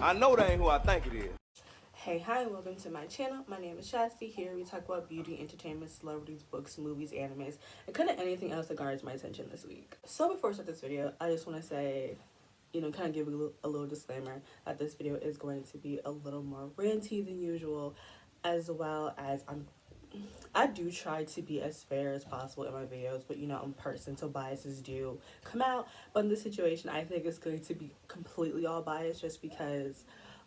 I know that ain't who I think it is. Hey, hi, welcome to my channel. My name is Shasti. Here we talk about beauty, entertainment, celebrities, books, movies, animes, and kind of anything else that garners my attention this week. So before I start this video, I just want to say, kind of give a little disclaimer that this video is going to be a little more ranty than usual, as well as I do try to be as fair as possible in my videos, but I'm a person, so biases do come out. But in this situation, I think it's going to be completely all biased just because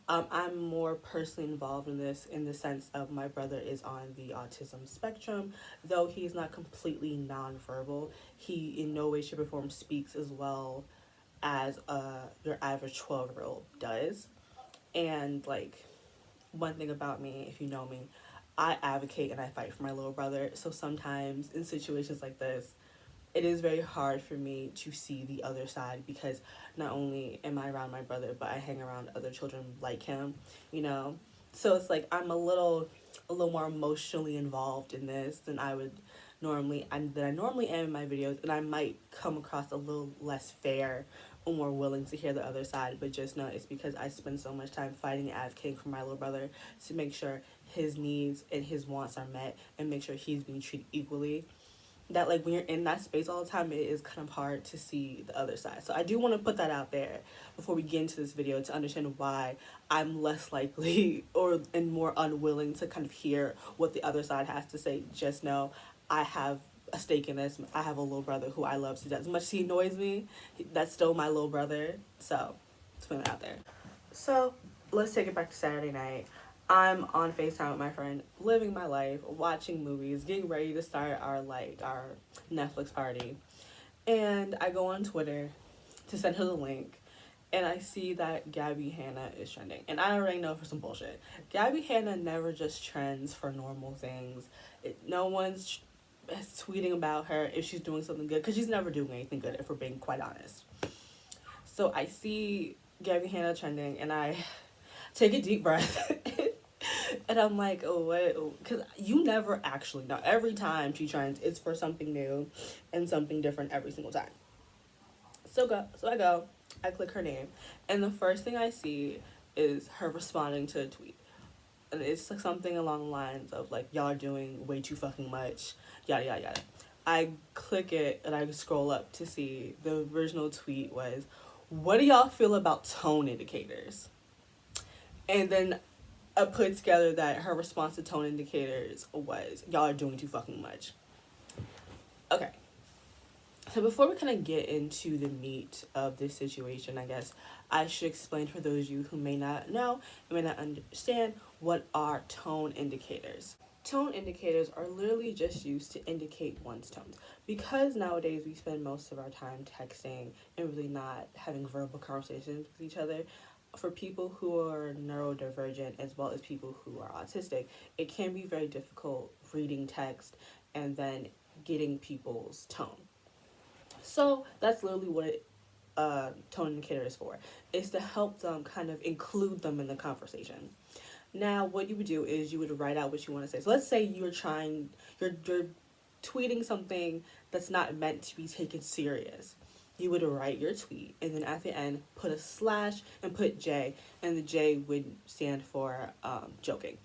I'm more personally involved in this in the sense of my brother is on the autism spectrum. Though he's not completely nonverbal, he in no way, shape, or form speaks as well as your average 12-year-old does. And one thing about me, if you know me, I advocate and I fight for my little brother. So sometimes in situations like this, it is very hard for me to see the other side because not only am I around my brother, but I hang around other children like him, So it's like I'm a little more emotionally involved in this than I would normally than I normally am in my videos, and I might come across a little less fair or more willing to hear the other side, but just know it's because I spend so much time fighting and advocating for my little brother to make sure his needs and his wants are met and make sure he's being treated equally, that when you're in that space all the time, it is kind of hard to see the other side. So I do want to put that out there before we get into this video to understand why I'm less likely and more unwilling to kind of hear what the other side has to say. Just know I have a stake in this. I have a little brother who I love to death. As much as he annoys me, that's still my little brother. So let's put it out there. So let's take it back to Saturday night. I'm on FaceTime with my friend, living my life, watching movies, getting ready to start our Netflix party. And I go on Twitter to send her the link, and I see that Gabbie Hanna is trending. And I already know for some bullshit. Gabbie Hanna never just trends for normal things. No one's tweeting about her if she's doing something good, because she's never doing anything good, if we're being quite honest. So I see Gabbie Hanna trending, and I take a deep breath. And I'm like, oh, what? Because you never actually know. Every time she trends, it's for something new and something different every single time. So I click her name, and the first thing I see is her responding to a tweet. And it's something along the lines of y'all are doing way too fucking much, yada, yada, yada. I click it and I scroll up to see the original tweet was, what do y'all feel about tone indicators? And then I put together that her response to tone indicators was, y'all are doing too fucking much. Okay. So before we kind of get into the meat of this situation, I guess I should explain for those of you who may not know and may not understand what are tone indicators. Tone indicators are literally just used to indicate one's tones. Because nowadays we spend most of our time texting and really not having verbal conversations with each other, for people who are neurodivergent as well as people who are autistic, it can be very difficult reading text and then getting people's tone. So that's literally what tone indicator is for. It's to help them kind of include them in the conversation. Now, what you would do is you would write out what you want to say. So let's say you're tweeting something that's not meant to be taken serious. You would write your tweet, and then at the end, put a slash and put J, and the J would stand for joking.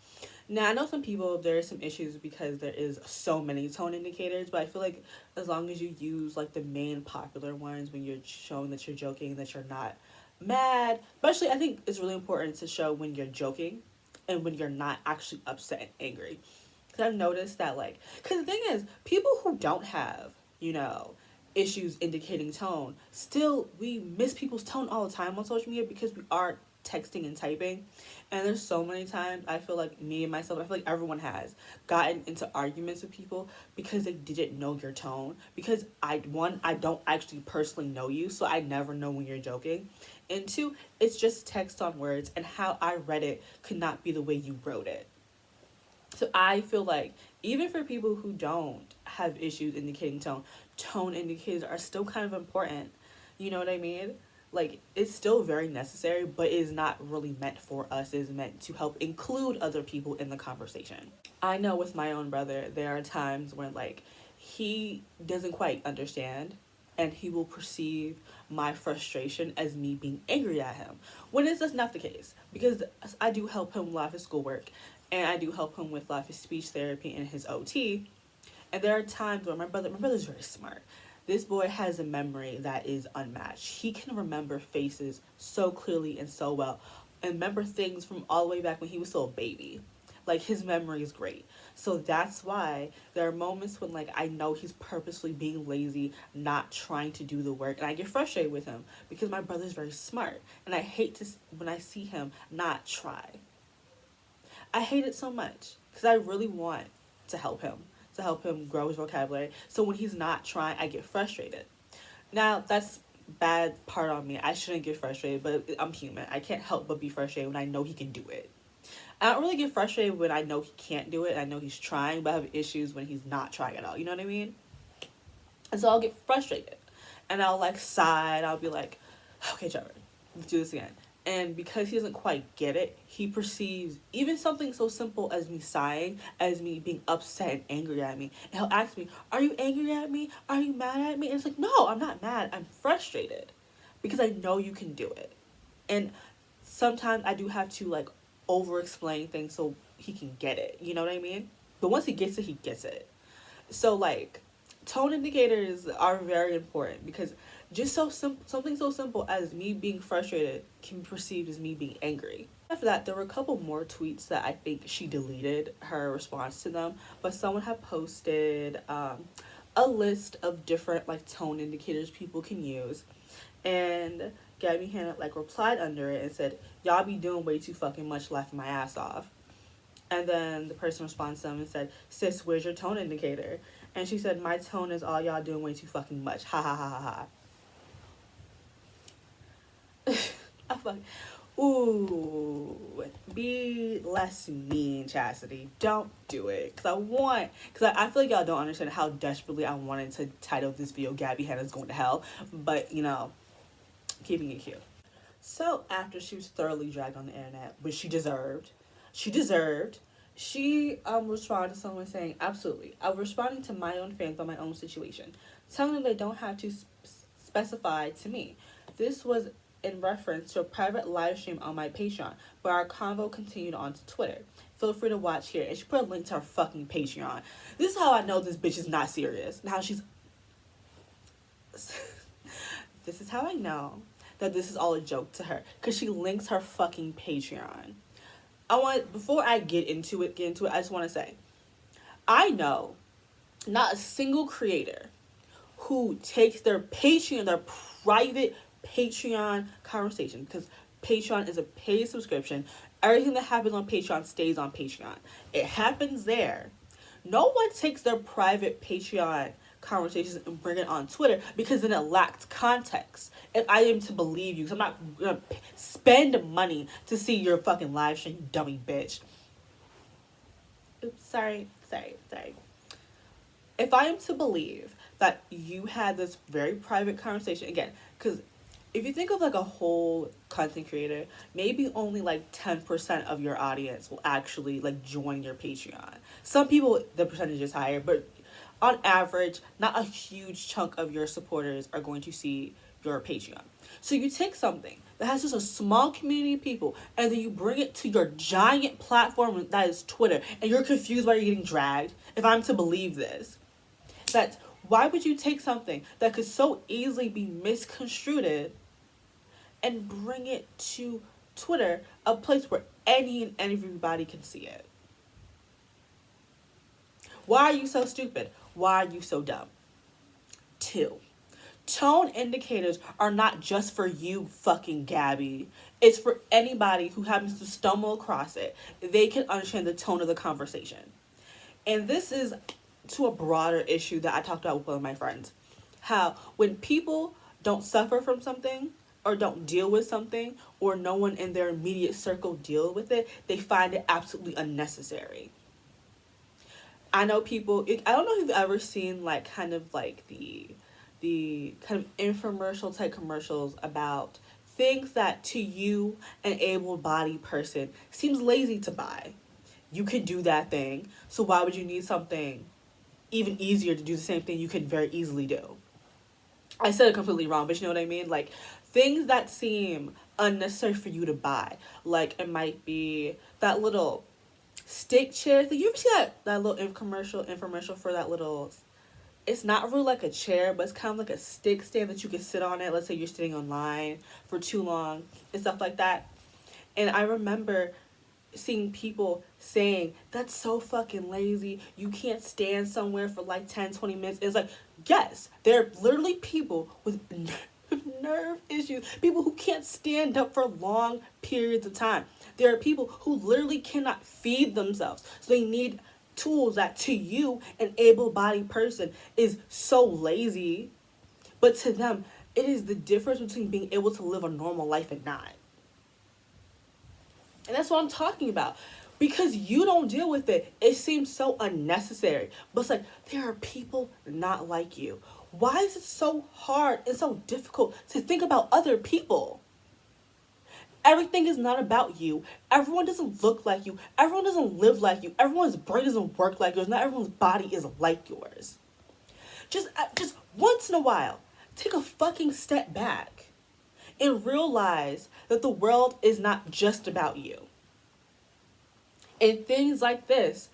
Now, I know some people, there are some issues because there is so many tone indicators, but I feel like as long as you use the main popular ones when you're showing that you're joking, that you're not mad, especially I think it's really important to show when you're joking and when you're not actually upset and angry. Because I've noticed that because the thing is, people who don't have, issues indicating tone, still we miss people's tone all the time on social media because we are texting and typing. And there's so many times I feel like me and myself, I feel like everyone has gotten into arguments with people because they didn't know your tone. Because I don't actually personally know you, so I never know when you're joking. And two, it's just text on words, and how I read it could not be the way you wrote it. So I feel like even for people who don't have issues indicating tone indicators are still kind of important. You know what I mean? It's still very necessary, but it is not really meant for us. It is meant to help include other people in the conversation. I know with my own brother, there are times when he doesn't quite understand, and he will perceive my frustration as me being angry at him. When is this not the case? Because I do help him with a lot of his schoolwork, and I do help him with a lot of his speech therapy and his OT. And there are times where my brother's very smart. This boy has a memory that is unmatched. He can remember faces so clearly and so well, and remember things from all the way back when he was still a baby. Like, his memory is great. So that's why there are moments when, like, I know he's purposely being lazy, not trying to do the work, and I get frustrated with him because my brother's very smart, and I hate to when I see him not try. I hate it so much because I really want to help him grow his vocabulary. So when he's not trying, I get frustrated. Now, that's bad part on me. I shouldn't get frustrated, but I'm human. I can't help but be frustrated when I know he can do it. I don't really get frustrated when I know he can't do it and I know he's trying, but I have issues when he's not trying at all. You know what I mean? And so I'll get frustrated. And I'll, like, sigh, and I'll be like, okay, Trevor, let's do this again. And because he doesn't quite get it, he perceives even something so simple as me sighing as me being upset and angry at me. And he'll ask me, are you angry at me? Are you mad at me? And it's like, no, I'm not mad. I'm frustrated because I know you can do it. And sometimes I do have to, like, over-explain things so he can get it. You know what I mean? But once he gets it, he gets it. So, like, tone indicators are very important because just something so simple as me being frustrated can be perceived as me being angry. After that, there were a couple more tweets that I think she deleted her response to them, but someone had posted a list of different, like, tone indicators people can use, and Gabbie Hanna, like, replied under it and said, y'all be doing way too fucking much, laughing my ass off. And then the person responded to them and said, sis, where's your tone indicator? And she said, my tone is all y'all doing way too fucking much. Ha ha ha ha ha. I fuck. Ooh, be less mean, Chastity. Don't do it. Because I feel like y'all don't understand how desperately I wanted to title this video, Gabbie Hanna's Going to Hell. But, you know, keeping it cute. So after she was thoroughly dragged on the internet, which she deserved, she responded to someone saying, absolutely, I was responding to my own fans on my own situation, telling them they don't have to specify to me. This was in reference to a private live stream on my Patreon, but our convo continued on to Twitter. Feel free to watch here. And she put a link to her fucking Patreon. This is how I know this bitch is not serious. Now she's... This is how I know that this is all a joke to her, because she links her fucking Patreon. Before I get into it, I just want to say, I know not a single creator who takes their Patreon, their private Patreon conversation, because Patreon is a paid subscription. Everything that happens on Patreon stays on Patreon. It happens there. No one takes their private Patreon conversations and bring it on Twitter, because then it lacks context. If I am to believe you, because I'm not gonna spend money to see your fucking live stream, you dummy bitch. Oops, sorry. If I am to believe that you had this very private conversation, again, because if you think of, like, a whole content creator, maybe only, like, 10% of your audience will actually, like, join your Patreon. Some people, the percentage is higher, but on average, not a huge chunk of your supporters are going to see your Patreon. So you take something that has just a small community of people, and then you bring it to your giant platform that is Twitter, and you're confused why you're getting dragged. If I'm to believe this, that why would you take something that could so easily be misconstrued and bring it to Twitter, a place where any and everybody can see it? Why are you so stupid? Why are you so dumb? 2, tone indicators are not just for you, fucking Gabbie. It's for anybody who happens to stumble across it. They can understand the tone of the conversation. And this is to a broader issue that I talked about with one of my friends. How when people don't suffer from something, or don't deal with something, or no one in their immediate circle deal with it, they find it absolutely unnecessary. I know people, I don't know if you've ever seen, like, kind of like the kind of infomercial type commercials about things that to you, an able-bodied person, seems lazy to buy. You can do that thing, so why would you need something even easier to do the same thing you can very easily do? I said it completely wrong, but you know what I mean? Like, things that seem unnecessary for you to buy. Like, it might be that little stick chair. Like, you ever see that little infomercial for that little, it's not really like a chair, but it's kind of like a stick stand that you can sit on it. Let's say you're sitting online for too long and stuff like that. And I remember seeing people saying, that's so fucking lazy. You can't stand somewhere for like 10-20 minutes. It's like, yes, there are literally people with nerve issues, people who can't stand up for long periods of time. There are people who literally cannot feed themselves. So they need tools that to you, an able-bodied person, is so lazy. But to them, it is the difference between being able to live a normal life and not. And that's what I'm talking about. Because you don't deal with it, it seems so unnecessary. But it's like, there are people not like you. Why is it so hard and so difficult to think about other people? Everything is not about you. Everyone doesn't look like you. Everyone doesn't live like you. Everyone's brain doesn't work like yours. Not everyone's body is like yours. Just once in a while, take a fucking step back and realize that the world is not just about you. And things like this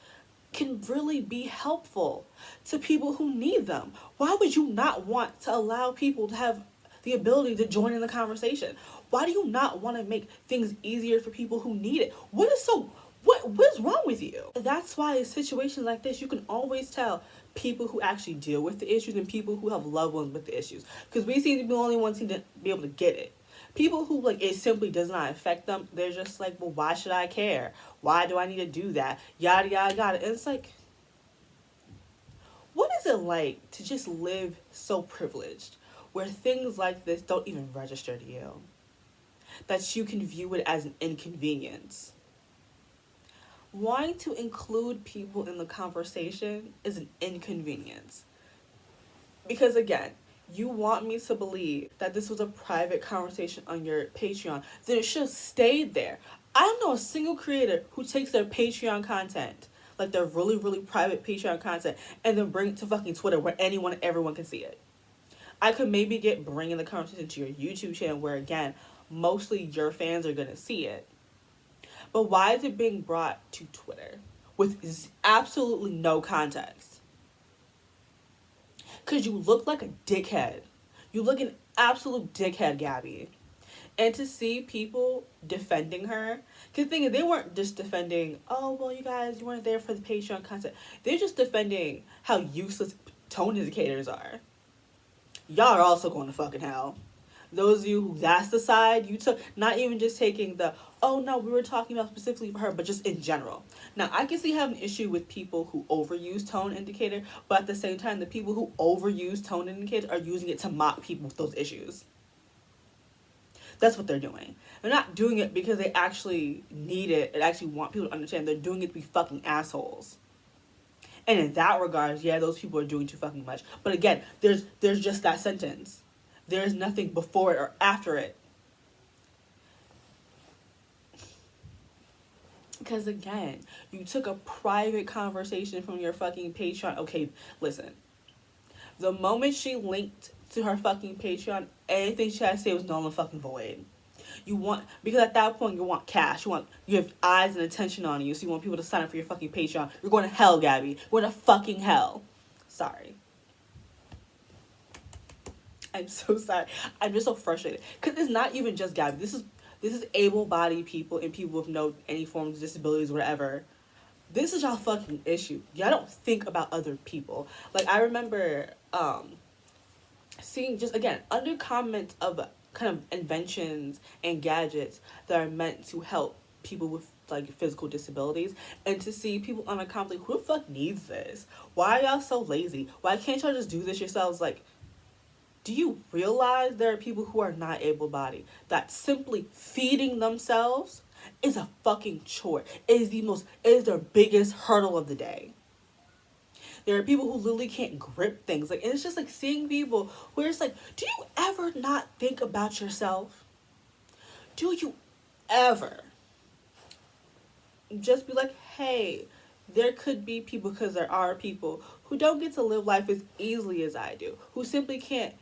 can really be helpful to people who need them. Why would you not want to allow people to have the ability to join in the conversation? Why do you not want to make things easier for people who need it? What is wrong with you? That's why in situations like this, you can always tell people who actually deal with the issues and people who have loved ones with the issues. Because we seem to be the only ones who seem to be able to get it. People who, like, it simply does not affect them, they're just like, well, why should I care? Why do I need to do that? Yada, yada, yada. And it's like, what is it like to just live so privileged where things like this don't even register to you? That you can view it as an inconvenience. Wanting to include people in the conversation is an inconvenience. Because again, you want me to believe that this was a private conversation on your Patreon, then it should have stayed there. I don't know a single creator who takes their Patreon content, like their really, really private Patreon content, and then bring it to fucking Twitter where everyone can see it. I could maybe get bringing the conversation to your YouTube channel where, again, mostly your fans are going to see it. But why is it being brought to Twitter with absolutely no context? Because you look like a dickhead. You look an absolute dickhead, Gabbie. And to see people defending her, because the thing is, they weren't just defending, oh, well, you guys, you weren't there for the Patreon content. They're just defending how useless tone indicators are. Y'all are also going to fucking hell. Those of you who that's the side you took, not even just taking the, oh no, we were talking about specifically for her, but just in general. Now, I can see having an issue with people who overuse tone indicator, but at the same time, the people who overuse tone indicator are using it to mock people with those issues. That's what they're doing. They're not doing it because they actually need it and actually want people to understand. They're doing it to be fucking assholes. And in that regard, yeah, those people are doing too fucking much. But again, there's just that sentence. There is nothing before it or after it. Because again, you took a private conversation from your fucking Patreon. Okay, listen. The moment she linked to her fucking Patreon, anything she had to say was null and fucking void. Because at that point you want cash. You have eyes and attention on you, so you want people to sign up for your fucking Patreon. You're going to hell, Gabbie. You're going to fucking hell. Sorry. I'm so sorry. I'm just so frustrated. Because it's not even just Gabbie. This is able-bodied people and people with no any forms of disabilities or whatever. This is y'all fucking issue. Y'all don't think about other people. Like, I remember seeing, just again, under comments of kind of inventions and gadgets that are meant to help people with like physical disabilities, and to see people on a comment like, who the fuck needs this? Why are y'all so lazy? Why can't y'all just do this yourselves? Like, do you realize there are people who are not able-bodied that simply feeding themselves is a fucking chore? It is their biggest hurdle of the day. There are people who literally can't grip things. Like, and it's just like seeing people where it's like, do you ever not think about yourself? Do you ever just be like, hey, there could be people, because there are people who don't get to live life as easily as I do, who simply can't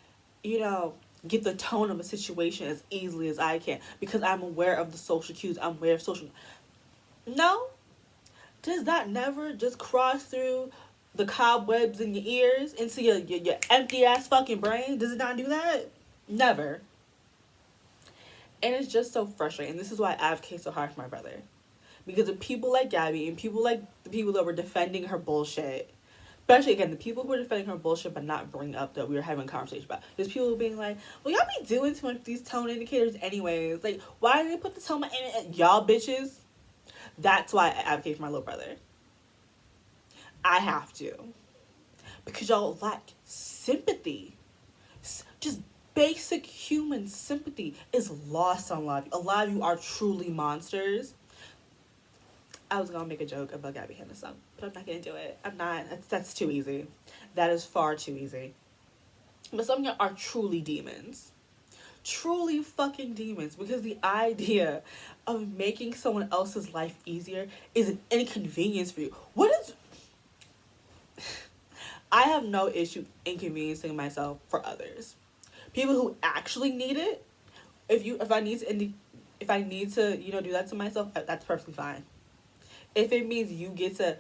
you know, get the tone of a situation as easily as I can because I'm aware of the social cues. I'm aware of social. No, does that never just cross through the cobwebs in your ears into your empty ass fucking brain? Does it not do that? Never. And it's just so frustrating. And this is why I advocate so hard for my brother. Because of people like Gabbie and people like the people that were defending her bullshit. Especially, again, the people who were defending her bullshit but not bringing up that we were having a conversation about. There's people being like, well, y'all be doing too much with these tone indicators anyways. Like, why did they put the tone in it? Y'all bitches? That's why I advocate for my little brother. I have to. Because y'all lack sympathy. Just basic human sympathy is lost on a lot of you. A lot of you are truly monsters. I was gonna make a joke about Gabbie Hanna song, but I'm not gonna do it. I'm not. That's too easy. That is far too easy. But some of you are truly demons. Truly fucking demons. Because the idea of making someone else's life easier is an inconvenience for you. What is... I have no issue inconveniencing myself for others. People who actually need it, if I need to do that to myself, that's perfectly fine. If it means you get to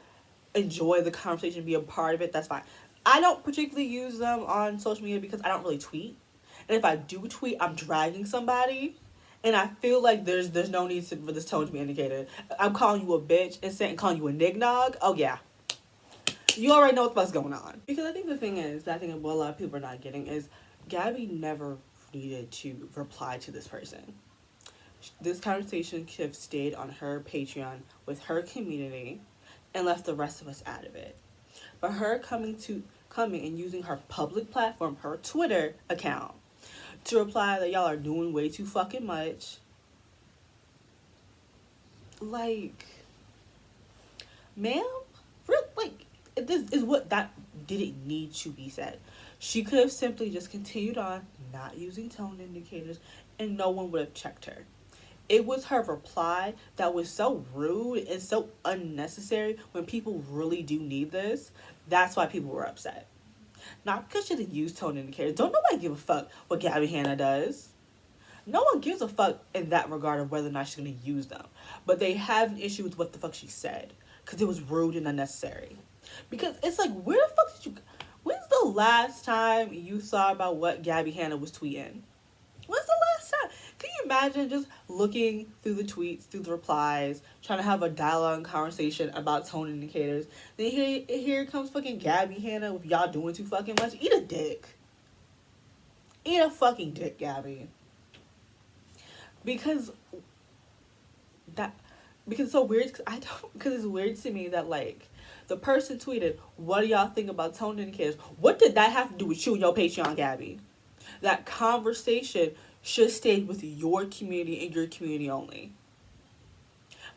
enjoy the conversation, be a part of it, that's fine. I don't particularly use them on social media because I don't really tweet. And if I do tweet, I'm dragging somebody. And I feel like there's no need for this tone to be indicated. I'm calling you a bitch and calling you a nignog. Oh, yeah. You already know what's going on. Because I think the thing is, that I think what a lot of people are not getting is Gabbie never needed to reply to this person. This conversation could have stayed on her Patreon with her community and left the rest of us out of it. But her coming and using her public platform, her Twitter account, to reply that y'all are doing way too fucking much. Like, ma'am? Like, this is what that didn't need to be said. She could have simply just continued on not using tone indicators and no one would have checked her. It was her reply that was so rude and so unnecessary when people really do need this. That's why people were upset. Not because she didn't use tone indicators. Don't nobody give a fuck what Gabbie Hanna does. No one gives a fuck in that regard of whether or not she's going to use them. But they have an issue with what the fuck she said. Because it was rude and unnecessary. Because it's like, where the fuck did you... When's the last time you thought about what Gabbie Hanna was tweeting? When's the last time? Can you imagine just looking through the tweets, through the replies, trying to have a dialogue and conversation about tone indicators? Then here comes fucking Gabbie Hanna with y'all doing too fucking much. Eat a dick. Eat a fucking dick, Gabbie. Because it's so weird. Because it's weird to me that, like, the person tweeted, what do y'all think about tone indicators? What did that have to do with you and your Patreon, Gabbie? That conversation should stay with your community and your community only.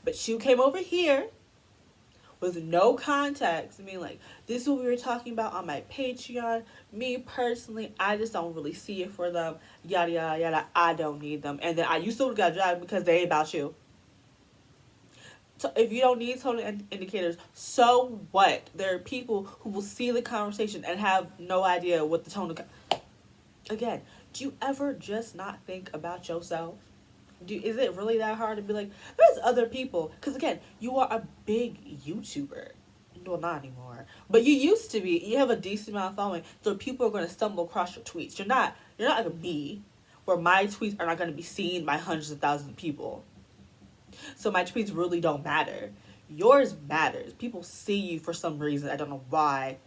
But you came over here with no context. I mean, like, this is what we were talking about on my Patreon. Me personally, I just don't really see it for them. Yada, yada, yada. I don't need them. And then you still got dragged because they ain't about you. So if you don't need tone indicators, so what? There are people who will see the conversation and have no idea what the tone... Again, do you ever just not think about yourself? Is it really that hard to be like, there's other people? Because again, you are a big YouTuber. Well, not anymore. But you used to be. You have a decent amount of following. So people are going to stumble across your tweets. You're not like me, where my tweets are not going to be seen by hundreds of thousands of people. So my tweets really don't matter. Yours matters. People see you for some reason. I don't know why.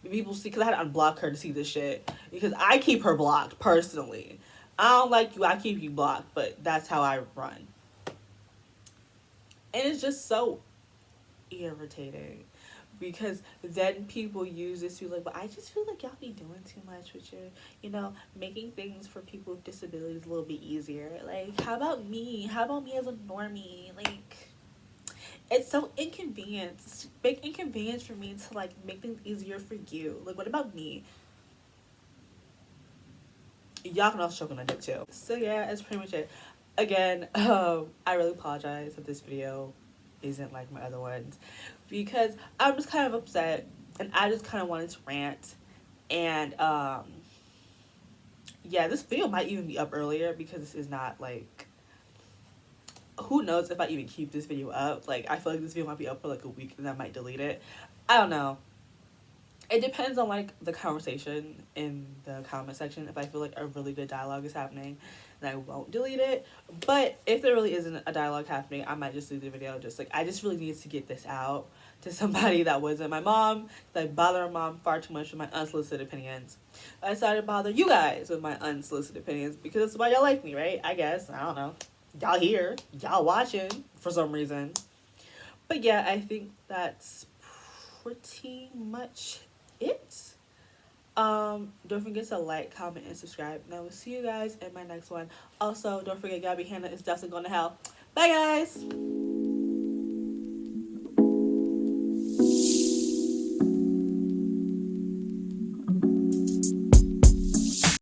People see, because I had to unblock her to see this shit. Because I keep her blocked, personally. I don't like you, I keep you blocked. But that's how I run. And it's just so irritating. Because then people use this to be like, but I just feel like y'all be doing too much with your, making things for people with disabilities a little bit easier. Like, how about me? How about me as a normie? Like... It's so inconvenient. It's a big inconvenience for me to, like, make things easier for you. Like, what about me? Y'all can also choke on a dick, too. So, yeah, that's pretty much it. Again, I really apologize that this video isn't like my other ones. Because I'm just kind of upset. And I just kind of wanted to rant. And, yeah, this video might even be up earlier because this is not like, who knows if I even keep this video up. Like, I feel like this video might be up for like a week and I might delete it. I don't know. It depends on like the conversation in the comment section. If I feel like a really good dialogue is happening, then I won't delete it. But if there really isn't a dialogue happening, I might just delete the video. Just like, I just really need to get this out to somebody that wasn't my mom. I bother my mom far too much with my unsolicited opinions. I decided to bother you guys with my unsolicited opinions because that's why y'all like me, right? I guess. I don't know. Y'all here. Y'all watching for some reason. But yeah, I think that's pretty much it. Don't forget to like, comment, and subscribe, and I will see you guys in my next one. Also, don't forget Gabbie Hanna is definitely going to hell. Bye guys.